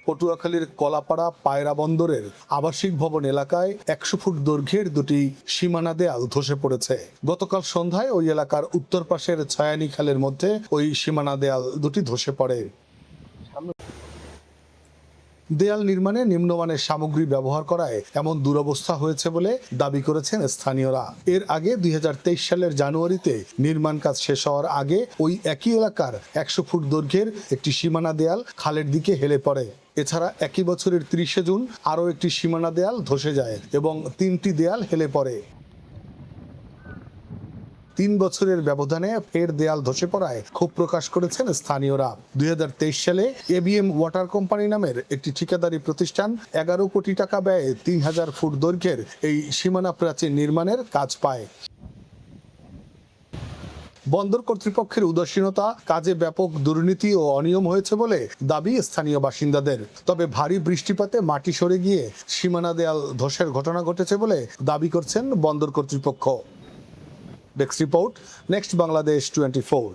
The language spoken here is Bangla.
পটুয়াখালীর কলাপাড়া পায়রা বন্দরের আবাসিক ভবন এলাকায় 100 ফুট দৈর্ঘ্যের দুটি সীমানা দেয়াল ধসে পড়েছে। গতকাল সন্ধ্যায় ওই এলাকার উত্তর পাশের ছায়ানি খালের মধ্যে ওই সীমানা দেয়াল দুটি ধসে পড়ে। দেয়াল নির্মাণে নিম্নমানের সামগ্রী ব্যবহার করায় এমন দুরবস্থা হয়েছে বলে দাবি করেছেন স্থানীয়রা। এর আগে 2023 সালের জানুয়ারিতে নির্মাণ কাজ শেষ হওয়ার আগে ওই একই এলাকার 100 ফুট দৈর্ঘ্যের একটি সীমানা দেয়াল খালের দিকে হেলে পড়ে। এছাড়া একই বছরের 30 জুন আরও একটি সীমানা দেয়াল ধসে যায় এবং 3টি দেয়াল হেলে পড়ে। 3 বছরের ব্যবধানে ফের দেয়াল ধসে পড়ায় ক্ষোভ প্রকাশ করেছেন স্থানীয়রা। 2023 সালে এবিএম ওয়াটার কোম্পানি নামের একটি ঠিকাদারি প্রতিষ্ঠান 11 কোটি টাকা ব্যয়ে 3000 ফুট দৈর্ঘ্যের এই সীমানা প্রাচীর নির্মাণের কাজ পায়। বন্দর কর্তৃপক্ষের উদাসীনতা, কাজে ব্যাপক দুর্নীতি ও অনিয়ম হয়েছে বলে দাবি স্থানীয় বাসিন্দাদের। তবে ভারী বৃষ্টিপাতে মাটি সরে গিয়ে সীমানা দেয়াল ধসের ঘটনা ঘটেছে বলে দাবি করছেন বন্দর কর্তৃপক্ষ। Desk report, next Bangladesh 24।